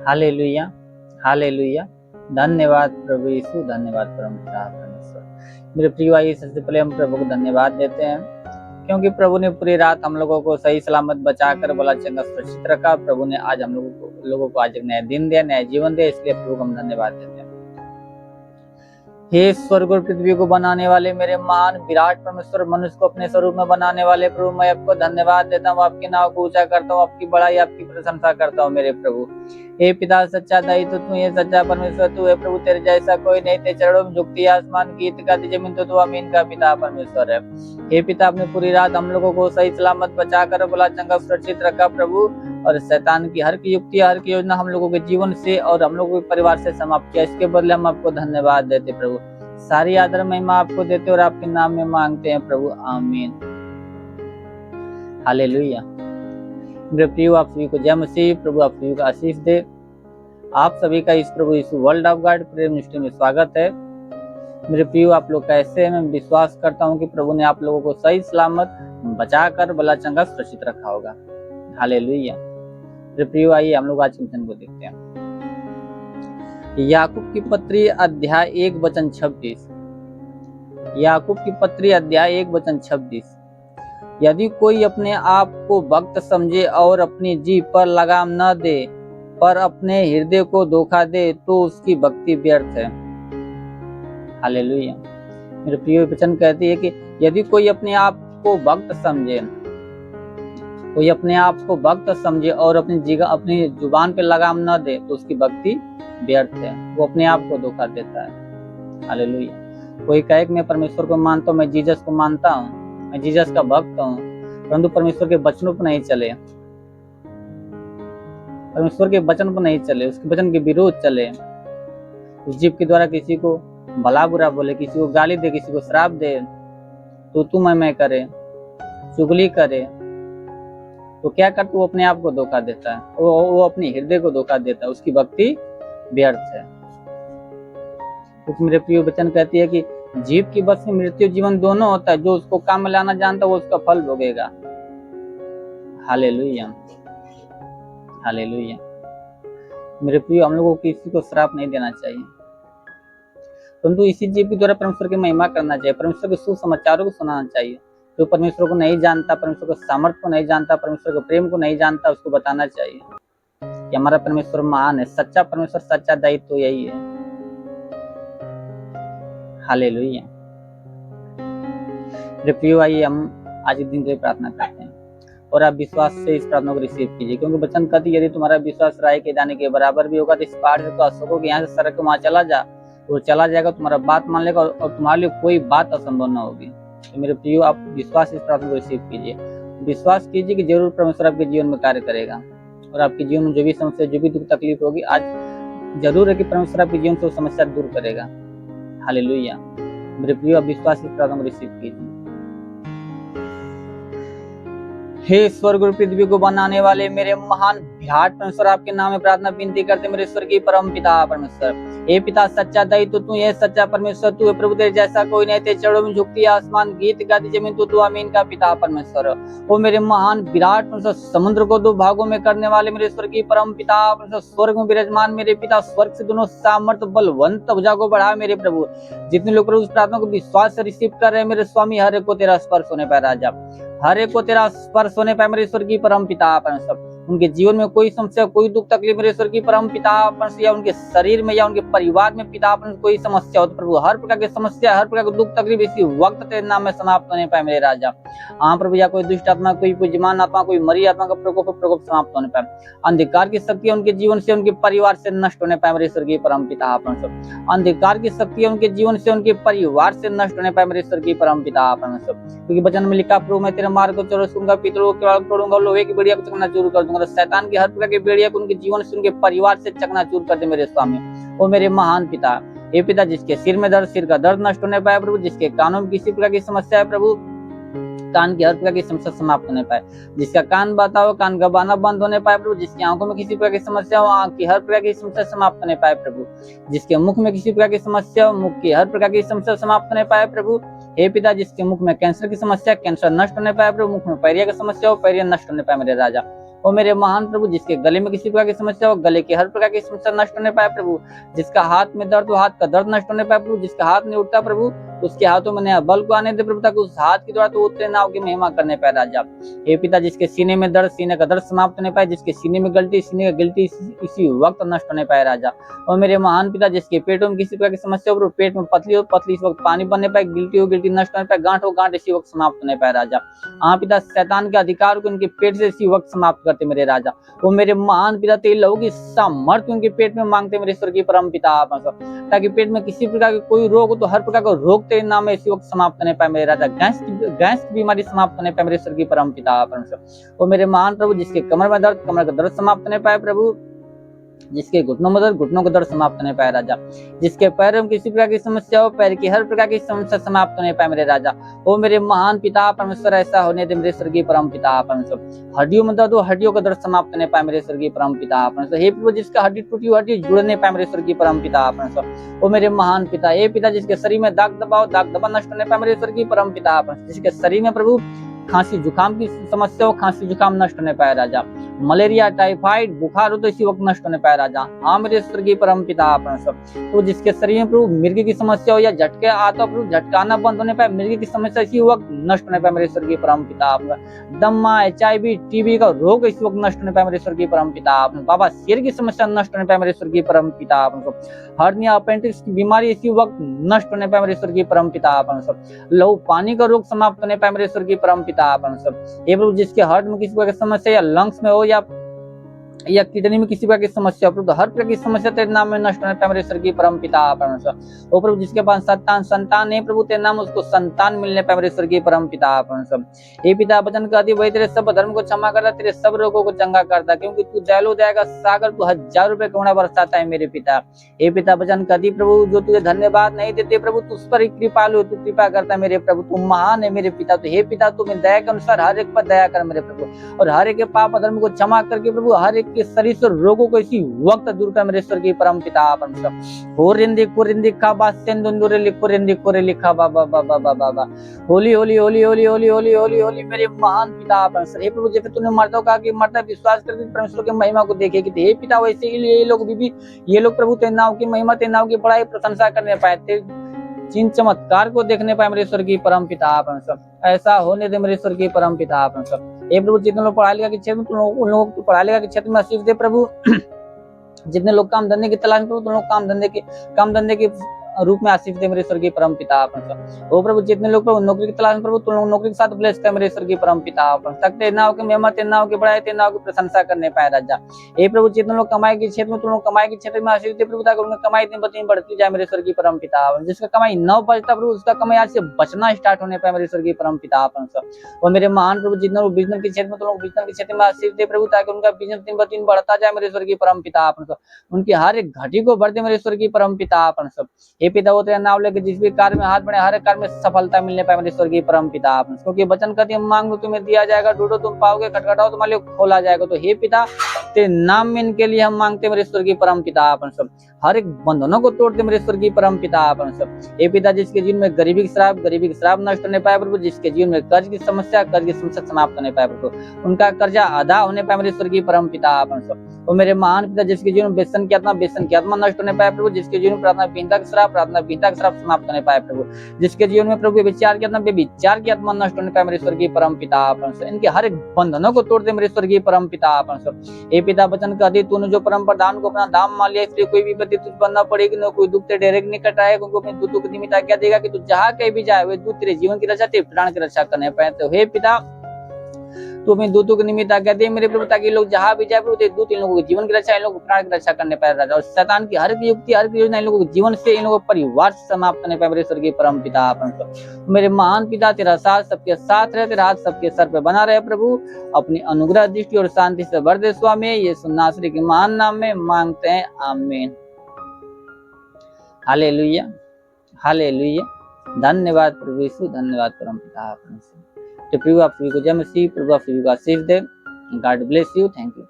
Hallelujah, hallelujah. धन्यवाद प्रभु यीशु, धन्यवाद परमपिता परमेश्वर। मेरे प्रिय भाई, सबसे पहले हम प्रभु को धन्यवाद देते हैं क्योंकि प्रभु ने पूरी रात हम लोगों को सही सलामत बचाकर भला चंगा सुरक्षित रखा। प्रभु ने आज हम लोगों को आज एक नया दिन दिया, नया जीवन दिया, इसलिए प्रभु को हम धन्यवाद देते हैं। हे स्वर्ग और पृथ्वी को बनाने वाले मेरे महान विराट परमेश्वर, मनुष्य को अपने स्वरूप में बनाने वाले प्रभु, मैं आपको धन्यवाद देता हूँ, आपके नाम को ऊंचा करता हूँ, आपकी बड़ाई आपकी प्रशंसा करता हूँ मेरे प्रभु। हे पिता सच्चा दही तो तू, ये सच्चा परमेश्वर तू है प्रभु, तेरे जैसा कोई नहीं, तेरे चरणों में झुकती आसमान की गाती जमीन तो तू अमीन का पिता परमेश्वर है। हे पिता, अपने पूरी रात हम लोगों को सही सलामत बचाकर भला चंगा सुरक्षित रखा प्रभु, और शैतान की हर की युक्ति हर की योजना हम लोगों के जीवन से और हम लोगों के परिवार से समाप्त किया। इसके बदले हम आपको धन्यवाद देते प्रभु, सारी आदर महिमा आपको देते और आपके नाम में मांगते हैं प्रभु, आमीन। हालेलुया। मेरे प्रियो, आप सभी को जय मसीह। प्रभु आप सभी को आशीष दे। आप सभी का इस प्रभु Yeshu world of God prayer ministry में स्वागत है। मेरे प्रियो, आप लोग कैसे हैं? मैं विश्वास करता हूँ कि प्रभु ने आप लोगों को सही सलामत बचाकर भला चंगा सुरक्षित रखा होगा। हालेलुया। मेरे प्रियो, आइए हम लोग आज के वचन को देखते हैं। याकूब की पत्री अध्याय 1:26। याकूब की पत्री अध्याय 1:26। यदि कोई अपने आप को भक्त समझे और अपनी जीभ पर लगाम न दे पर अपने हृदय को धोखा दे तो उसकी भक्ति व्यर्थ है। हालेलुया। मेरे प्रिय वचन कहती है कि यदि कोई अपने आप को भक्त समझे, कोई अपने आप को भक्त समझे और अपनी जुबान पे लगाम न दे तो उसकी भक्ति व्यर्थ है, वो अपने आप को धोखा देता है। हालेलुया। कोई कहे कि मैं परमेश्वर को मानता हूँ, मैं जीसस को मानता हूँ, मैं जीसस का भक्त हूँ, परंतु परमेश्वर के वचनों पर नहीं चले, परमेश्वर के वचन पर नहीं चले, उसके वचन के विरोध चले, उस जीव के द्वारा किसी को भला बुरा बोले, किसी को गाली दे, किसी को श्राप दे, तो तू मैं करे, चुगली करे, तो क्या करता, वो अपने आप को धोखा देता है, वो अपने हृदय को धोखा देता है, उसकी भक्ति व्यर्थ है। क्योंकि मेरे प्रिय वचन कहती है कि जीव की बस में मृत्यु जीवन दोनों होता है, जो उसको काम में लाना जानता है वो उसका फल भोगेगा। Hallelujah, hallelujah. मेरे प्रिय, हम लोगों को किसी को श्राप नहीं देना चाहिए, परंतु इसी जीव के द्वारा परमेश्वर की महिमा करना चाहिए, परमेश्वर के सुसमाचारों को सुनाना चाहिए। जो परमेश्वर को नहीं जानता, परमेश्वर के सामर्थ्य को नहीं जानता, परमेश्वर के प्रेम को नहीं जानता, उसको बताना चाहिए कि हमारा परमेश्वर महान है, सच्चा परमेश्वर, सच्चा दायित्व तो यही है। हालेलुया। मेरे प्रियो, आइए हम आज के दिन के लिए प्रार्थना करते हैं और आप विश्वास से इस प्रार्थना को रिसीव कीजिए, क्योंकि वचन कहती है यदि तुम्हारा विश्वास राई के दाने के बराबर भी होगा तो इस पहाड़ से कह सको कि यहाँ से सड़क वहां चला जा, वो चला जाएगा, तुम्हारा बात मान लेगा और तुम्हारे लिए कोई बात असंभव न होगी। तो मेरे प्रियो, आप विश्वास इस प्रार्थना को रिसीव कीजिए, विश्वास कीजिए कि जरूर परमेश्वर आपके जीवन में कार्य करेगा और आपके जीवन में जो भी समस्या, जो भी दुख तकलीफ होगी, आज जरूर है कि परमेश्वर आपके जीवन से वो समस्या दूर करेगा। हालेलुया। मेरे प्रियो, आप विश्वास इस प्रार्थना को रिसीव कीजिए। हे स्वर्ग और पृथ्वी को बनाने वाले मेरे महान विराट परमेश्वर, आपके नाम में प्रार्थना विनती करते मेरे स्वर्गीय परम पिता परमेश्वर। हे पिता सच्चा दही तो तू है, सच्चा परमेश्वर तू है प्रभु, तेरे जैसा कोई नहीं, तेरे चरणों में झुकती आसमान गीत गाती जमीन तो तू अमीन का पिता परमेश्वर। वो मेरे महान विराट परमेश्वर, समुद्र को दो भागों में करने वाले मेरे स्वर्गीय परम पिता परमेश्वर, स्वर्ग में विराजमान मेरे पिता, स्वर्ग से दोनों सामर्थ बलवंत भुजा को बढ़ा मेरे प्रभु। जितने लोग उस प्रार्थना को विश्वास से रिसीव कर रहे हैं मेरे स्वामी, हर एक को तेरा स्पर्श होने पाए राजा, हर एक को तेरा स्पर्श होने पाए मेरे स्वर्गीय परम पिता परमेश्वर। उनके जीवन में कोई समस्या, कोई दुख तकलीफ मेरे स्वर्गीय परम पिता परमेश्वर, या उनके शरीर में या उनके परिवार में पिता परमेश्वर कोई समस्या हो तो प्रभु हर प्रकार की समस्या, हर प्रकार के दुख तकलीफ इसी वक्त तेरे नाम में समाप्त होने पाए मेरे राजा। हाँ प्रभु, या कोई दुष्ट आत्मा, कोई पूज्यमान आत्मा, कोई मरी आत्मा का प्रकोप समाप्त होने पाए, अंधकार की शक्ति उनके जीवन से, उनके परिवार से नष्ट होने पाए मेरे स्वर्गीय परम पिता परमेश्वर। अंधकार की शक्ति उनके जीवन से, उनके परिवार से नष्ट होने पाए मेरे स्वर्गीय परम पिता परमेश्वर। क्योंकि वचन में लिखा, प्रभु मैं तेरे मार्ग को चौरसूंगा, पितरों को तोड़ूंगा, लोहे की बेड़िया को चकनाचूर कर दूंगा, शैतान की हर प्रकार की बेड़िया को उनके जीवन से, उनके परिवार से चकनाचूर कर दे मेरे स्वामी। ओ मेरे महान पिता, हे पिता, जिसके सिर में दर्द, सिर का दर्द नष्ट होने पाए प्रभु, जिसके कानों में किसी प्रकार की समस्या है प्रभु, कान की हर प्रकार की समस्या समाप्त होने पाए, जिसका कान बहता हो कान गबाना बंद होने पाए प्रभु, जिसकी आंखों में किसी प्रकार की समस्या हो आंख की हर प्रकार की समस्या समाप्त होने पाए प्रभु, जिसके मुख में किसी प्रकार की समस्या हो मुख की हर प्रकार की समस्या समाप्त होने पाए प्रभु। हे पिता, जिसके मुख में कैंसर की समस्या, कैंसर नष्ट होने पाए प्रभु, मुख में पैरिया की समस्या हो पैरिया नष्ट होने पाए मेरे राजा। ओ मेरे महान प्रभु, जिसके गले में किसी प्रकार की समस्या हो, गले की हर प्रकार की समस्या नष्ट होने पाए प्रभु। जिसका हाथ में दर्द हो, हाथ का दर्द नष्ट होने पाए प्रभु। जिसका हाथ नहीं उठता प्रभु, उसके हाथों में नया बल को आने दे प्रभु, ताकि उस हाथ के द्वारा तो उतरे नाव की महिमा करने पाए राजा। हे पिता, जिसके सीने में दर्द, सीने का दर्द समाप्त होने पाए, जिसके सीने में गलती, सीने का गलती इसी वक्त नष्ट होने पाए राजा। और मेरे महान पिता, जिसके पेटों में किसी प्रकार की समस्या हो, पेट में पतली हो, पतली इस वक्त पानी बनने पाए, गिल्टी हो, गिल्टी नष्ट होने पाए, गांठ हो, गांठ इसी वक्त समाप्त होने पाए राजा। हाँ पिता, शैतान के अधिकार को उनके पेट से इसी वक्त समाप्त करते मेरे राजा। वो मेरे महान पिता, तेरी लहू की सामर्थ्य उनके पेट में मांगते मेरे स्वर्गीय परम पिता आप, ताकि पेट में किसी प्रकार का कोई रोग हो तो हर प्रकार का रोग तेरे नाम में इसी वक्त समाप्त होने पाए मेरे राजा। गैस की बीमारी समाप्त होने पाए मेरे स्वर्गीय परम पिता आप। वो मेरे महान प्रभु, जिसके कमर में दर्द, कमर का दर्द समाप्त होने पाए प्रभु। जिसके घुटनों में दर्द, घुटनों का दर्द समाप्त होने पाए राजा। जिसके पैरों में किसी प्रकार की समस्या हो, पैर की हर प्रकार की समस्या समाप्त होने पाए मेरे राजा। वो मेरे महान पिता परमेश्वर, ऐसा होने दे मेरे स्वर्गीय परम पिता परमेश्वर। हड्डियों में दर्द हो, हड्डियों का दर्द समाप्त होने पाए मेरे स्वर्गीय परम पिता परमेश्वर। हे प्रभु, जिसका हड्डी टूटी हुई हड्डी जुड़ने पाए मेरे स्वर्गीय परम पिता परमेश्वर। वो मेरे महान पिता, हे पिता, जिसके शरीर में दाग दबाव, दाग दबा नष्ट होने पाए मेरे स्वर्गीय परम पिता परमेश्वर। जिसके शरीर में प्रभु खांसी जुकाम की समस्या हो, खांसी जुकाम नष्ट होने पाए राजा। मलेरिया, टाइफाइड, बुखार हो तो इसी वक्त नष्ट होने पाए राजा। हाँ मेरे स्वर्गीय परम पिता परमेश्वर। तो जिसके शरीर में प्रभु मिर्गी की समस्या हो या झटके आता प्रभु, झटकाना बंद होने पाए, मिर्गी की समस्या इसी वक्त नष्ट होने पाए मेरे स्वर्गीय परम पिता। दम्मा, HIV, TB का रोग इसी वक्त नष्ट होने पाए मेरे स्वर्गीय परम पिता। बाबा सिर की समस्या नष्ट होने पाए मेरे स्वर्गीय परम पिता। हर्निया, अपेंडिक्स की बीमारी इसी वक्त नष्ट होने पाए मेरे स्वर्गीय परम पिता परमेश्वर। लहू पानी का रोग समाप्त होने पाए मेरे स्वर्गीय परम पिता परमेश्वर। हे प्रभु, जिसके हार्ट में किसी प्रकार की समस्या या लंग्स में हो या किडनी में किसी प्रकार की समस्या हो, तो हर प्रकार की समस्या तेरे नाम में नष्ट होने पाए मेरे स्वर्गीय परम पिता परमेश्वर। ओ प्रभु, जिसके पास संतान है प्रभु, तेरे नाम उसको संतान मिलने पाए मेरे स्वर्गीय परम पिता परमेश्वर। हे पिता, वचन कहती वही तेरे सब धर्म को क्षमा करता, तेरे सब रोगों को चंगा करता, क्योंकि तू दयालु दया का सागर, तू 1000 रुपए करुणा बरसाता है मेरे पिता। हे पिता, वचन कहती प्रभु, जो तुझे धन्यवाद नहीं देते प्रभु, तू उस पर कृपालु, तू कृपा करता है मेरे प्रभु, तू महान है मेरे पिता। तो हे पिता, तू दया के अनुसार हर एक पर दया कर मेरे प्रभु, और हर एक के पाप धर्म को क्षमा करके प्रभु, हर एक के शरीर से रोगों को इसी वक्त दूर कर मेरे स्वर्गीय परम पिता परमेश्वर। होरिंदी कुरिंदी का बासेंदुरे लिखुरिंदी कुरे लिखा बाबा बाबा बाबा बाबा। होली होली होली होली होली होली होली होली मेरे महान पिता परमेश्वर। हे प्रभु, जैसे तूने मर्दों कहा कि मर्द विश्वास करके परमेश्वर की महिमा को देखेगी, हे पिता, वैसे ही ये लोग ये लोग प्रभु तेरे नाम की महिमा, तेरे नाम की बड़ाई प्रशंसा करने पाए, तेरे चिन्ह चमत्कार को देखने पाए मेरे स्वर्गीय परम पिता परमेश्वर। ऐसा होने दे मेरे स्वर्गीय परम पिता परमेश्वर। हे प्रभु, जितने लोग पढ़ाई लिखा के क्षेत्र में, उन लोगों को पढ़ाई लिखा के क्षेत्र में आशीष दे प्रभु। जितने लोग काम धंधे की तलाश में, तो लोग काम धंधे के रूप में आशीष दे मेरे स्वर्गीय परम पिता परमेश्वर। ओ प्रभु, जितने लोग प्रभु नौकरी की तलाश में प्रभु, तुम लोग नौकरी के साथ ब्लेस कर मेरे स्वर्गीय परम पिता परमेश्वर। तेरे नाम की महिमा, तेरे नाम की बड़ाई, तेरे नाम की प्रशंसा करने पाए राजा। हे प्रभु, जितने लोग कमाई के क्षेत्र में, तुम लोग कमाई के क्षेत्र में आशीष दे प्रभु, ताकि उनकी कमाई दिन ब दिन बढ़ती जाए मेरे स्वर्गीय परम पिता। जिसका कमाई 9 बचता प्रभु, उसका कमाई आज से बचना स्टार्ट होने पाए मेरे स्वर्गीय परम पिता परमेश्वर। और मेरे महान प्रभु, जितने लोग बिजनेस के क्षेत्र में, तुम लोग बिजनेस के क्षेत्र में आशीष दे प्रभु, ताकि उनका बिजनेस दिन ब दिन बढ़ता जाए मेरे स्वर्गीय परम पिता परमेश्वर। उनकी हर एक घटी को भर दे मेरे स्वर्गीय परम पिता परमेश्वर। हे पिता, वो तेरा नाम लेके जिस भी कार्य में हाथ बढ़े, हर कार्य में सफलता मिलने पाए मेरे स्वर्गीय परम पिता परमेश्वर। क्योंकि वचन कहते हैं, मांगो तुम्हें दिया जाएगा, ढूंढो तुम पाओगे, खटखटाओ तुम्हारे लिए खोला जाएगा। तो हे पिता, तेरे नाम में इनके लिए हम मांगते मेरे स्वर्गीय परम पिता परमेश्वर। हर एक बंधनों को तोड़ दे मेरे स्वर्गीय परम पिता परमेश्वर। हे पिता, जिसके जीवन में गरीबी की श्राप नष्ट होने पाए प्रभु, जिसके जीवन में कर्ज की समस्या समाप्त होने पाए प्रभु, उनका कर्जा अदा होने पाए मेरे स्वर्गीय परम पिता परमेश्वर। वो मेरे महान पिता, जिसके जीवन में व्यसन की आत्मा नष्ट होने पाए प्रभु, जिसके जीवन में प्रार्थना विहीनता का श्राप समाप्त होने पाए प्रभु, जिसके जीवन में प्रभु व्यभिचार की आत्मा नष्ट होने पाए मेरे स्वर्गीय परम पिता परमेश्वर। इनके हर एक बंधनों को तोड़ दे मेरे स्वर्गीय परम पिता परमेश्वर। हे पिता, वचन कहते, तूने जो परम प्रधान को अपना दाम मान लिया, इसलिए कोई विपत्ति तुझ पर न पड़ेगी, न कोई दुख तेरे डेरे के निकट आएगा, क्योंकि अपने दूतों की निमित्त आज्ञा देगा कि तू जहाँ कहीं भी जाए, वे दूत तेरे जीवन की रक्षा, तेरे प्राण की रक्षा करने पाए। तो हे पिता, तू अपने दूतों के निमित्त आज्ञा दे मेरे प्रभु, ताकि लोग जहाँ भी जाए प्रभु, तेरे दूत इन लोगों के जीवन की रक्षा, इन लोगों को प्राण की रक्षा करने पाए राजा। और शैतान की हर युक्ति, हर योजना इन लोगों के जीवन से, इन लोगों के परिवार से समाप्त करने पाए मेरे स्वर्गीय परम पिता परमेश्वर। मेरे महान पिता, तेरा साथ सबके साथ रहे, तेरा हाथ सबके सर पे बना रहे प्रभु, अपनी अनुग्रह दृष्टि और शांति से भर दे स्वामी। ये नासरी के महान नाम में मांगते हैं, आमीन। Hallelujah, hallelujah. धन्यवाद प्रभु यीशु, धन्यवाद परम पिता परमेश्वर। तो प्रभु आप सभी को जय मसीह, प्रभु आप सभी को आशीष दे। God bless you, thank you.